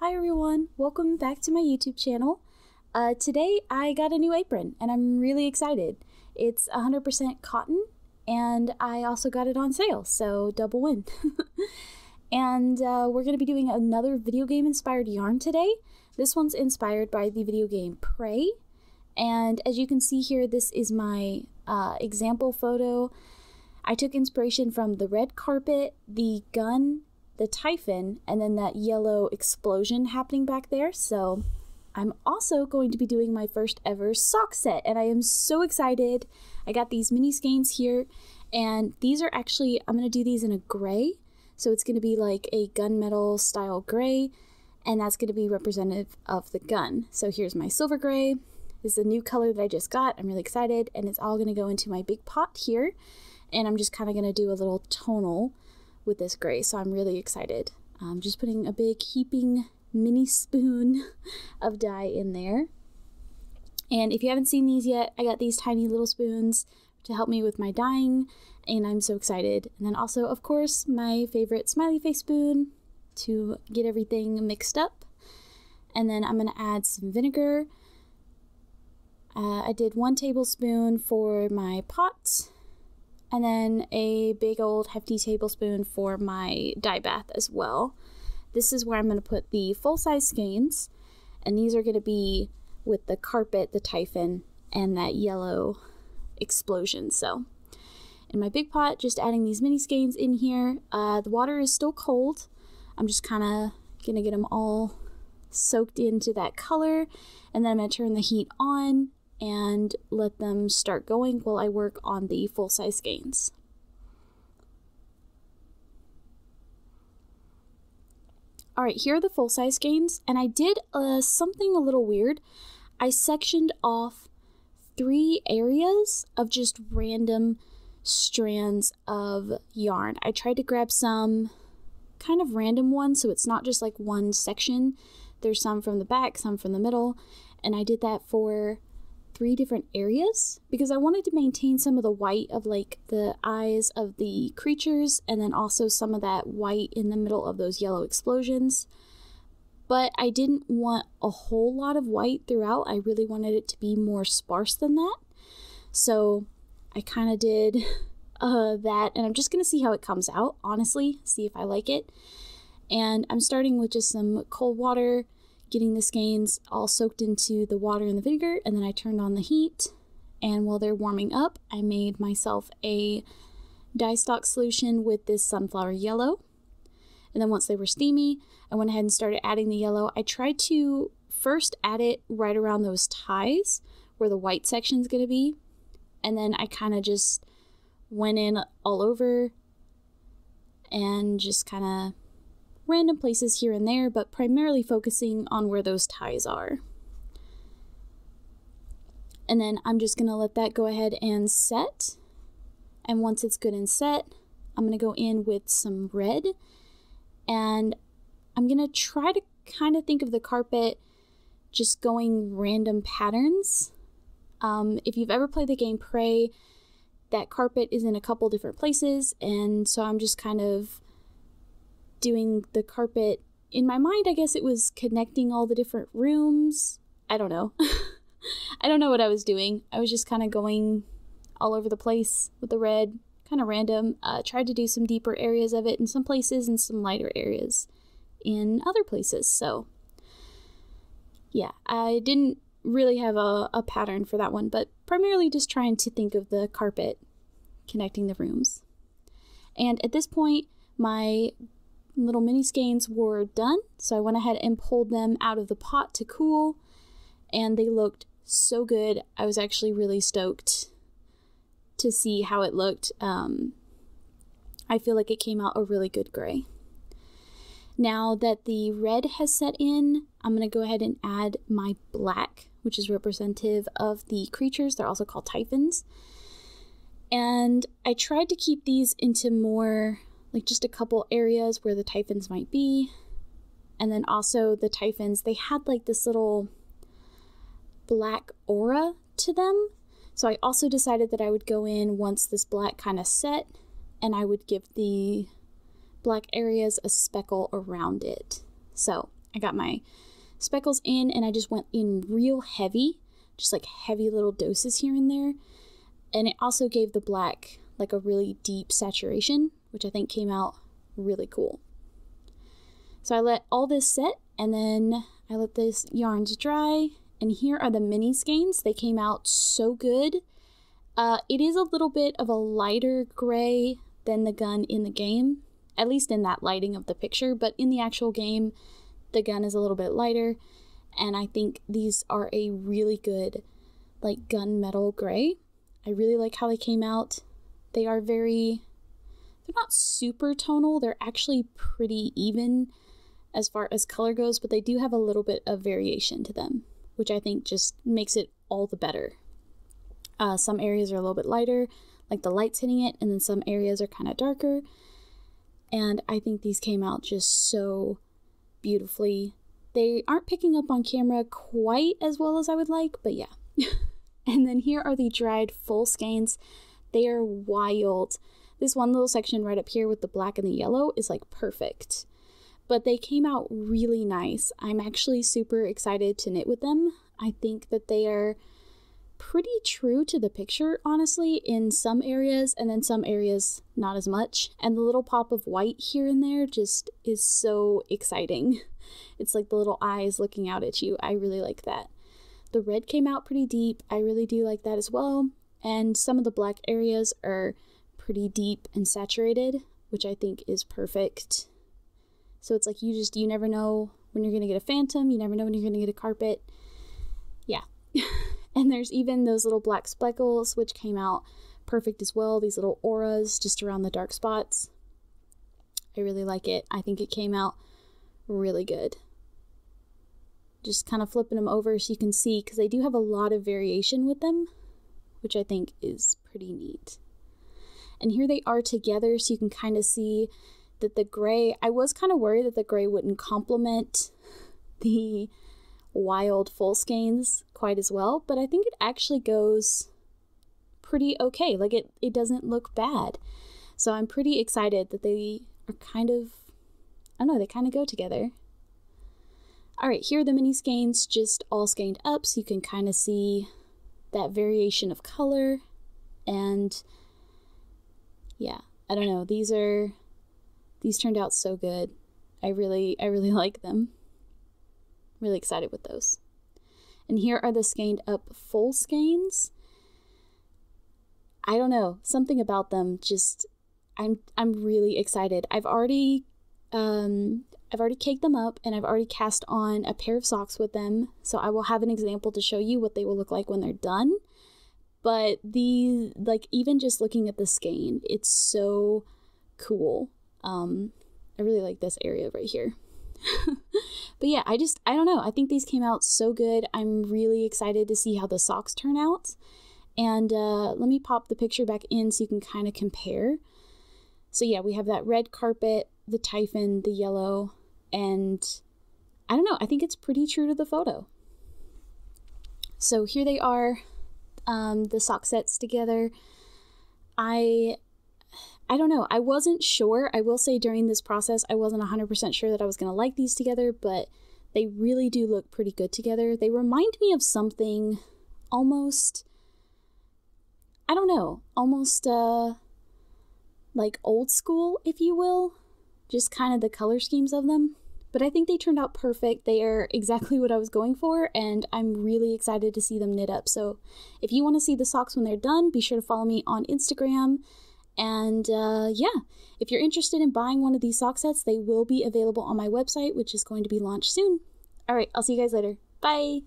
Hi everyone, welcome back to my YouTube channel. Today I got a new apron and I'm really excited. It's 100% cotton and I also got it on sale, so double win. And we're going to be doing another video game inspired yarn today. This one's inspired by the video game Prey. And as you can see here, this is my example photo. I took inspiration from the red carpet, the gun, the typhon, and then that yellow explosion happening back there. So I'm also going to be doing my first ever sock set and I am so excited. I got these mini skeins here and these are actually, I'm going to do these in a gray. So it's going to be like a gunmetal style gray and that's going to be representative of the gun. So here's my silver gray. This is a new color that I just got. I'm really excited and it's all going to go into my big pot here. And I'm just kind of going to do a little tonal with this gray, so I'm really excited. I'm just putting a big heaping mini spoon of dye in there. And if you haven't seen these yet, I got these tiny little spoons to help me with my dyeing, and I'm so excited. And then also, of course, my favorite smiley face spoon to get everything mixed up. And then I'm going to add some vinegar. I did 1 tablespoon for my pot, and then a big old hefty tablespoon for my dye bath as well. This is where I'm going to put the full-size skeins, and these are going to be with the carpet, the typhon, and that yellow explosion. So in my big pot, just adding these mini skeins in here. The water is still cold. I'm just kind of going to get them all soaked into that color, and then I'm going to turn the heat on and let them start going while I work on the full-size skeins. Alright, here are the full-size skeins, and I did something a little weird. I sectioned off 3 areas of just random strands of yarn. I tried to grab some kind of random ones, so it's not just like one section. There's some from the back, some from the middle, and I did that for 3 different areas because I wanted to maintain some of the white of like the eyes of the creatures and then also some of that white in the middle of those yellow explosions. But I didn't want a whole lot of white throughout. I really wanted it to be more sparse than that. So I kind of did that, and I'm just going to see how it comes out, honestly, see if I like it. And I'm starting with just some cold water, getting the skeins all soaked into the water and the vinegar, and then I turned on the heat, and while they're warming up, I made myself a dye stock solution with this sunflower yellow. And then once they were steamy, I went ahead and started adding the yellow. I tried to first add it right around those ties where the white section is going to be, and then I kind of just went in all over and just kind of random places here and there, but primarily focusing on where those ties are. And then I'm just gonna let that go ahead and set. And once it's good and set, I'm gonna go in with some red, and I'm gonna try to kind of think of the carpet just going random patterns. If you've ever played the game Prey, that carpet is in a couple different places, and so I'm just kind of doing the carpet in my mind. I guess it was connecting all the different rooms. I don't know. I don't know what I was doing. I was just kind of going all over the place with the red, kind of random. Tried to do some deeper areas of it in some places and some lighter areas in other places. So yeah, I didn't really have a pattern for that one, but primarily just trying to think of the carpet connecting the rooms. And at this point, my little mini skeins were done, so I went ahead and pulled them out of the pot to cool, and they looked so good. I was actually really stoked to see how it looked. I feel like it came out a really good gray. Now that the red has set in, I'm going to go ahead and add my black, which is representative of the creatures. They're also called typhons. And I tried to keep these into more like just a couple areas where the typhons might be. And then also the typhons, they had like this little black aura to them. So I also decided that I would go in once this black kind of set, and I would give the black areas a speckle around it. So I got my speckles in and I just went in real heavy, just like heavy little doses here and there. And it also gave the black like a really deep saturation, which I think came out really cool. So I let all this set and then I let these yarns dry. And here are the mini skeins. They came out so good. It is a little bit of a lighter gray than the gun in the game, at least in that lighting of the picture, but in the actual game, the gun is a little bit lighter, and I think these are a really good, like, gunmetal gray. I really like how they came out. They are they're not super tonal, they're actually pretty even as far as color goes, but they do have a little bit of variation to them, which I think just makes it all the better. Some areas are a little bit lighter, like the light's hitting it, and then some areas are kind of darker. And I think these came out just so beautifully. They aren't picking up on camera quite as well as I would like, but yeah. And then here are the dried full skeins. They are wild. This one little section right up here with the black and the yellow is like perfect. But they came out really nice. I'm actually super excited to knit with them. I think that they are pretty true to the picture, honestly, in some areas, and then some areas not as much. And the little pop of white here and there just is so exciting. It's like the little eyes looking out at you. I really like that. The red came out pretty deep. I really do like that as well. And some of the black areas are pretty deep and saturated, which I think is perfect. So it's like you never know when you're going to get a phantom. You never know when you're going to get a carpet. Yeah. And there's even those little black speckles, which came out perfect as well. These little auras just around the dark spots. I really like it. I think it came out really good. Just kind of flipping them over so you can see, because they do have a lot of variation with them, which I think is pretty neat. And here they are together, so you can kind of see that the gray, I was kind of worried that the gray wouldn't complement the wild full skeins quite as well, but I think it actually goes pretty okay. Like it doesn't look bad. So I'm pretty excited that they are kind of, I don't know, they kind of go together. All right, here are the mini skeins, just all skeined up, so you can kind of see that variation of color. And yeah, I don't know, these turned out so good. I really like them. Really excited with those. And here are the skeined up full skeins. I don't know, something about them just, I'm really excited. I've already caked them up and I've already cast on a pair of socks with them. So I will have an example to show you what they will look like when they're done. But even just looking at the skein, it's so cool. I really like this area right here. But yeah, I don't know. I think these came out so good. I'm really excited to see how the socks turn out. And let me pop the picture back in so you can kind of compare. So yeah, we have that red carpet, the Typhon, the yellow, and I don't know. I think it's pretty true to the photo. So here they are, the sock sets together. I don't know. I wasn't sure. I will say during this process, I wasn't 100% sure that I was going to like these together, but they really do look pretty good together. They remind me of something almost, I don't know, almost like old school, if you will. Just kind of the color schemes of them. But I think they turned out perfect. They are exactly what I was going for, and I'm really excited to see them knit up. So if you want to see the socks when they're done, be sure to follow me on Instagram. And yeah, if you're interested in buying one of these sock sets, they will be available on my website, which is going to be launched soon. All right, I'll see you guys later. Bye!